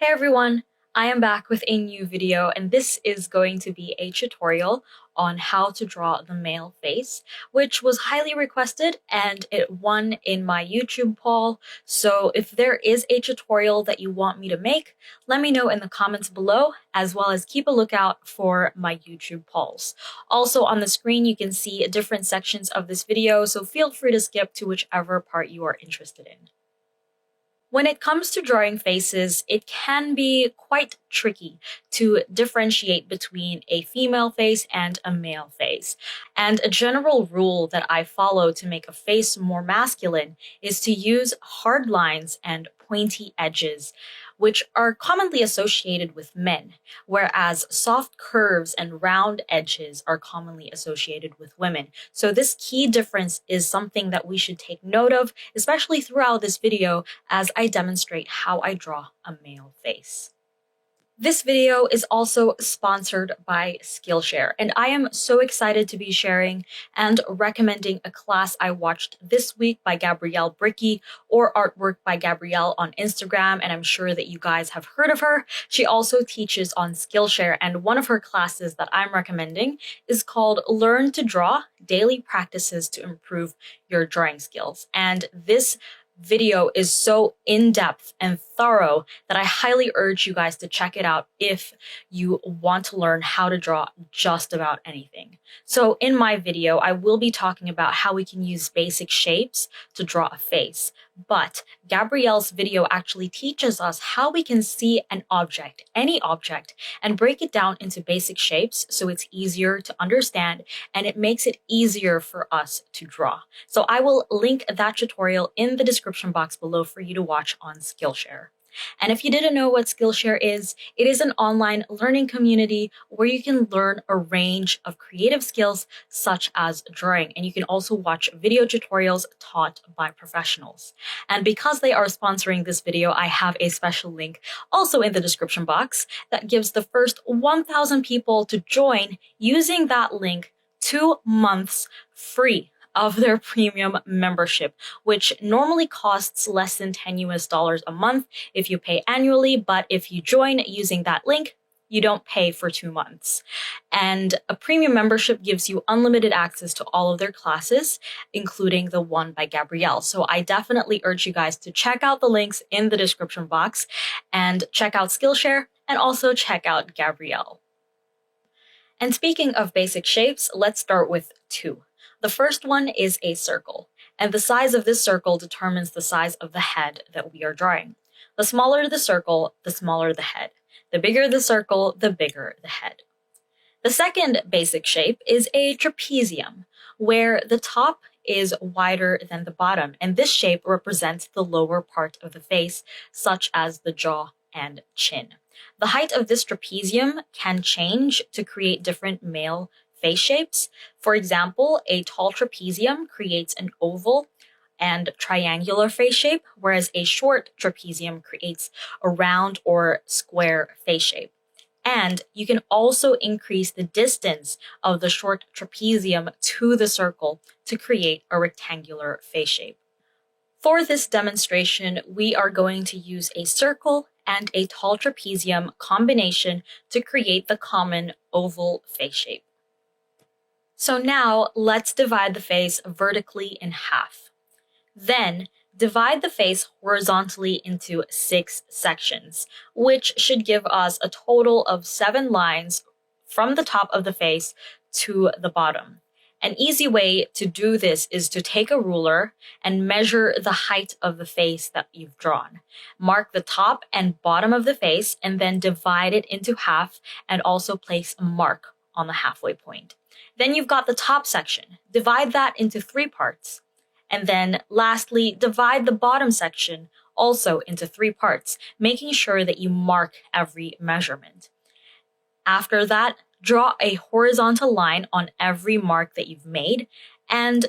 Hey everyone, I am back with a new video and this is going to be a tutorial on how to draw the male face, which was highly requested and it won in my YouTube poll. So if there is a tutorial that you want me to make, let me know in the comments below, as well as keep a lookout for my YouTube polls. Also on the screen you can see different sections of this video, so feel free to skip to whichever part you are interested in. When it comes to drawing faces, it can be quite tricky to differentiate between a female face and a male face. And a general rule that I follow to make a face more masculine is to use hard lines and pointy edges, which are commonly associated with men, whereas soft curves and round edges are commonly associated with women. So this key difference is something that we should take note of, especially throughout this video, as I demonstrate how I draw a male face. This video is also sponsored by Skillshare, and I am so excited to be sharing and recommending a class I watched this week by Gabrielle Bricky, or Artwork by Gabrielle on Instagram, and I'm sure that you guys have heard of her. She also teaches on Skillshare, and one of her classes that I'm recommending is called Learn to Draw: Daily Practices to Improve Your Drawing Skills. And this video is so in-depth and thorough that I highly urge you guys to check it out if you want to learn how to draw just about anything. So in my video, I will be talking about how we can use basic shapes to draw a face, but Gabrielle's video actually teaches us how we can see an object, any object, and break it down into basic shapes so it's easier to understand and it makes it easier for us to draw. So I will link that tutorial in the description box below for you to watch on Skillshare. And if you didn't know what Skillshare is, it is an online learning community where you can learn a range of creative skills such as drawing, and you can also watch video tutorials taught by professionals. And because they are sponsoring this video, I have a special link also in the description box that gives the first 1,000 people to join using that link 2 months free of their premium membership, which normally costs less than $10 a month if you pay annually, but if you join using that link, you don't pay for 2 months. And a premium membership gives you unlimited access to all of their classes, including the one by Gabrielle. So I definitely urge you guys to check out the links in the description box and check out Skillshare and also check out Gabrielle. And speaking of basic shapes, let's start with two. The first one is a circle, and the size of this circle determines the size of the head that we are drawing. The smaller the circle, the smaller the head. The bigger the circle, the bigger the head. The second basic shape is a trapezium, where the top is wider than the bottom, and this shape represents the lower part of the face, such as the jaw and chin. The height of this trapezium can change to create different male face shapes. For example, a tall trapezium creates an oval and triangular face shape, whereas a short trapezium creates a round or square face shape. And you can also increase the distance of the short trapezium to the circle to create a rectangular face shape. For this demonstration, we are going to use a circle and a tall trapezium combination to create the common oval face shape. So now let's divide the face vertically in half. Then divide the face horizontally into 6 sections, which should give us a total of 7 lines from the top of the face to the bottom. An easy way to do this is to take a ruler and measure the height of the face that you've drawn. Mark the top and bottom of the face and then divide it into half and also place a mark on the halfway point. Then you've got the top section. Divide that into 3 parts. And then lastly, divide the bottom section also into 3 parts, making sure that you mark every measurement. After that, draw a horizontal line on every mark that you've made, and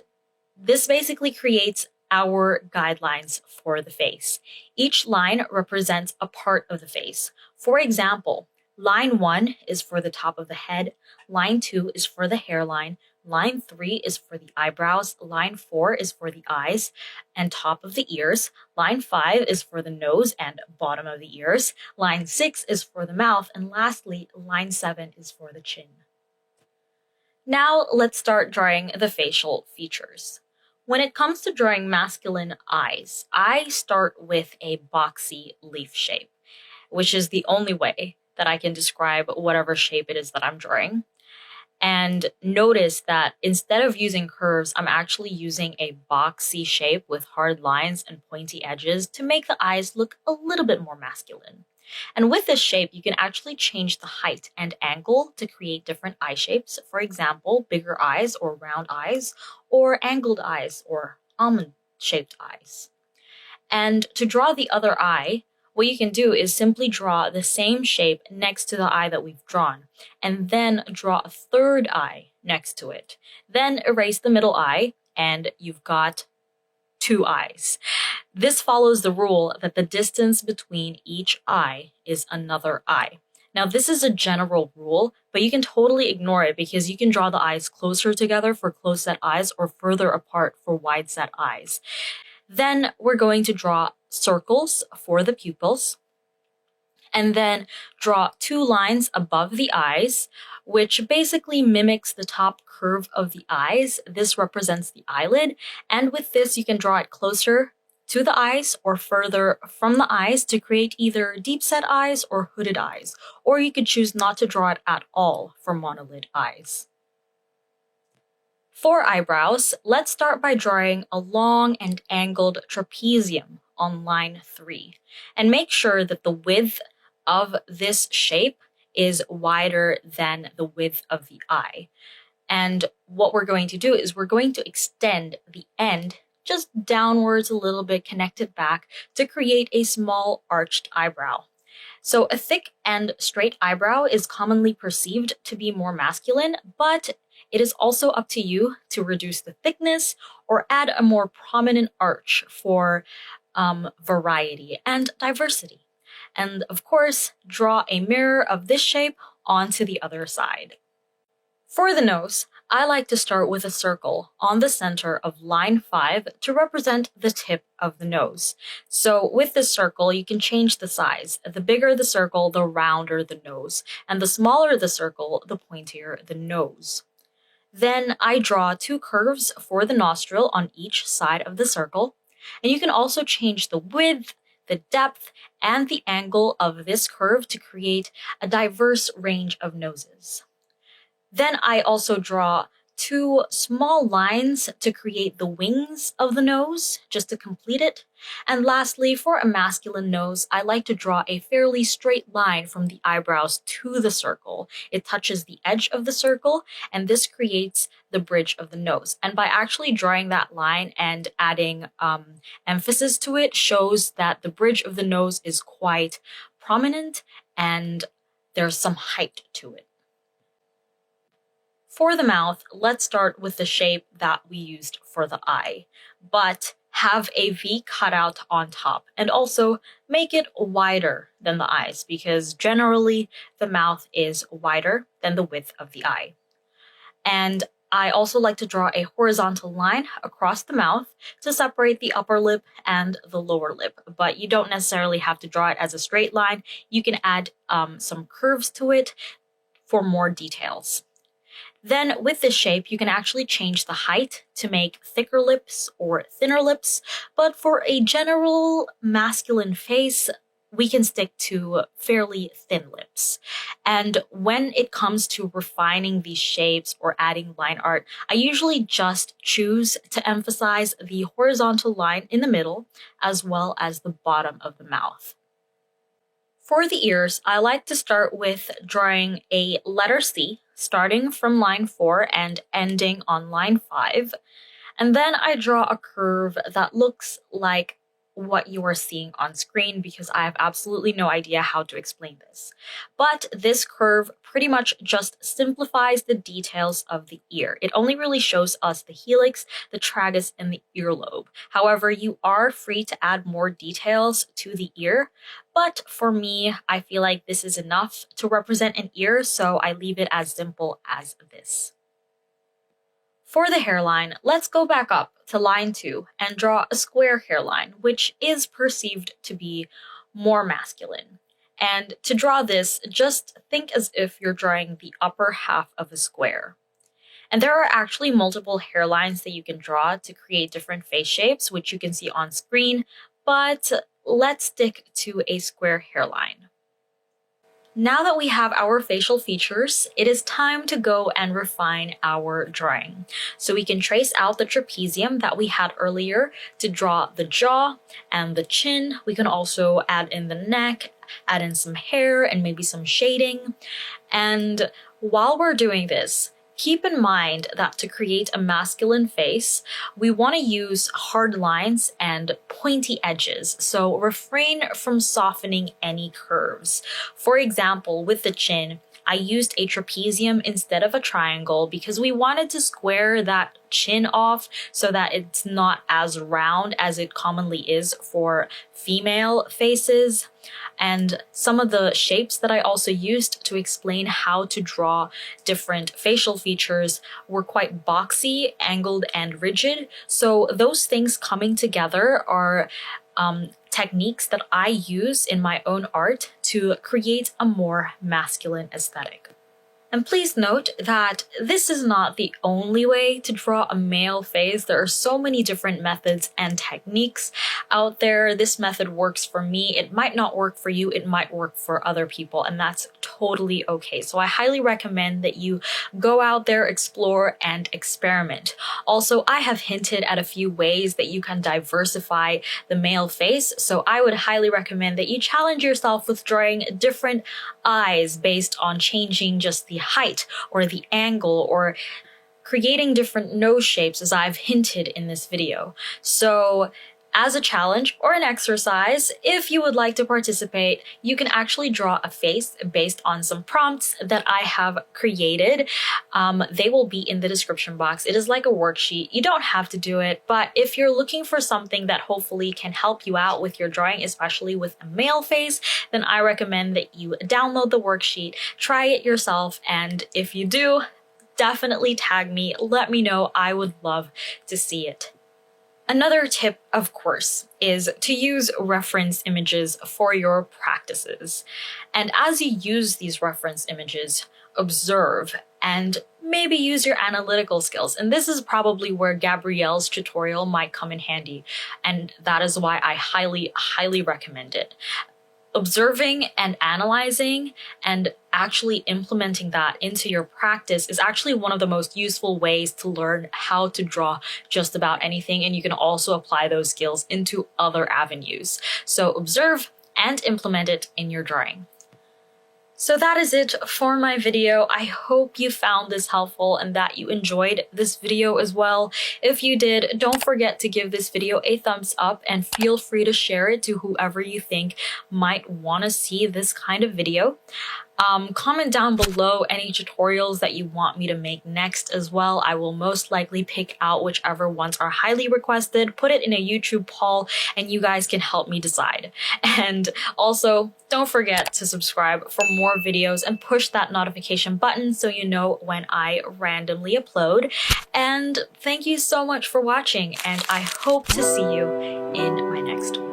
this basically creates our guidelines for the face. Each line represents a part of the face. For example, line 1 is for the top of the head, line 2 is for the hairline, Line 3 is for the eyebrows, line 4 is for the eyes and top of the ears, line 5 is for the nose and bottom of the ears, line 6 is for the mouth, and lastly, line 7 is for the chin. Now let's start drawing the facial features. When it comes to drawing masculine eyes, I start with a boxy leaf shape, which is the only way that I can describe whatever shape it is that I'm drawing. And notice that instead of using curves, I'm actually using a boxy shape with hard lines and pointy edges to make the eyes look a little bit more masculine. And with this shape, you can actually change the height and angle to create different eye shapes. For example, bigger eyes or round eyes, or angled eyes or almond-shaped eyes. And to draw the other eye, what you can do is simply draw the same shape next to the eye that we've drawn, and then draw a third eye next to it. Then erase the middle eye, and you've got 2 eyes. This follows the rule that the distance between each eye is another eye. Now, this is a general rule, but you can totally ignore it because you can draw the eyes closer together for close-set eyes or further apart for wide-set eyes. Then we're going to draw circles for the pupils, and then draw 2 lines above the eyes, which basically mimics the top curve of the eyes. This represents the eyelid, and with this you can draw it closer to the eyes or further from the eyes to create either deep-set eyes or hooded eyes, or you could choose not to draw it at all for monolid eyes. For eyebrows, let's start by drawing a long and angled trapezium on line 3, and make sure that the width of this shape is wider than the width of the eye. And what we're going to do is we're going to extend the end just downwards a little bit, connect it back to create a small arched eyebrow. So a thick and straight eyebrow is commonly perceived to be more masculine, but it is also up to you to reduce the thickness or add a more prominent arch for variety and diversity. And of course, draw a mirror of this shape onto the other side. For the nose, I like to start with a circle on the center of line 5 to represent the tip of the nose. So with this circle, you can change the size. The bigger the circle, the rounder the nose, and the smaller the circle, the pointier the nose. Then I draw 2 curves for the nostril on each side of the circle, and you can also change the width, the depth, and the angle of this curve to create a diverse range of noses. Then I also draw 2 small lines to create the wings of the nose, just to complete it. And lastly, for a masculine nose, I like to draw a fairly straight line from the eyebrows to the circle. It touches the edge of the circle, and this creates the bridge of the nose. And by actually drawing that line and adding emphasis to it shows that the bridge of the nose is quite prominent and there's some height to it. For the mouth, let's start with the shape that we used for the eye, but have a V cutout on top, and also make it wider than the eyes because generally the mouth is wider than the width of the eye. And I also like to draw a horizontal line across the mouth to separate the upper lip and the lower lip, but you don't necessarily have to draw it as a straight line. You can add some curves to it for more details. Then with this shape, you can actually change the height to make thicker lips or thinner lips, but for a general masculine face, we can stick to fairly thin lips. And when it comes to refining these shapes or adding line art, I usually just choose to emphasize the horizontal line in the middle as well as the bottom of the mouth. For the ears, I like to start with drawing a letter C, starting from line 4 and ending on line 5. And then I draw a curve that looks like what you are seeing on screen because I have absolutely no idea how to explain this. But this curve pretty much just simplifies the details of the ear. It only really shows us the helix, the tragus, and the earlobe. However, you are free to add more details to the ear, but for me, I feel like this is enough to represent an ear, so I leave it as simple as this. For the hairline, let's go back up to line 2 and draw a square hairline, which is perceived to be more masculine. And to draw this, just think as if you're drawing the upper half of a square. And there are actually multiple hairlines that you can draw to create different face shapes, which you can see on screen, but let's stick to a square hairline. Now that we have our facial features, it is time to go and refine our drawing. So we can trace out the trapezium that we had earlier to draw the jaw and the chin. We can also add in the neck, add in some hair and maybe some shading. And while we're doing this, keep in mind that to create a masculine face, we want to use hard lines and pointy edges, so refrain from softening any curves. For example, with the chin, I used a trapezium instead of a triangle because we wanted to square that chin off so that it's not as round as it commonly is for female faces. And some of the shapes that I also used to explain how to draw different facial features were quite boxy, angled, and rigid. So those things coming together are techniques that I use in my own art to create a more masculine aesthetic. And please note that this is not the only way to draw a male face. There are so many different methods and techniques out there. This method works for me. It might not work for you. It might work for other people, and that's totally okay. So I highly recommend that you go out there, explore, and experiment. Also, I have hinted at a few ways that you can diversify the male face, so I would highly recommend that you challenge yourself with drawing different eyes based on changing just the height or the angle or creating different nose shapes, as I've hinted in this video. So as a challenge or an exercise, if you would like to participate, you can actually draw a face based on some prompts that I have created. They will be in the description box. It is like a worksheet. You don't have to do it, but if you're looking for something that hopefully can help you out with your drawing, especially with a male face, then I recommend that you download the worksheet, try it yourself, and if you do, definitely tag me. Let me know. I would love to see it. Another tip, of course, is to use reference images for your practices. And as you use these reference images, observe and maybe use your analytical skills. And this is probably where Gabrielle's tutorial might come in handy. And that is why I highly, highly recommend it. Observing and analyzing and actually implementing that into your practice is actually one of the most useful ways to learn how to draw just about anything, and you can also apply those skills into other avenues. So observe and implement it in your drawing. So that is it for my video. I hope you found this helpful and that you enjoyed this video as well. If you did, don't forget to give this video a thumbs up and feel free to share it to whoever you think might want to see this kind of video. Comment down below any tutorials that you want me to make next as well. I will most likely pick out whichever ones are highly requested, put it in a YouTube poll, and you guys can help me decide. And also, don't forget to subscribe for more videos and push that notification button so you know when I randomly upload. And thank you so much for watching, and I hope to see you in my next one.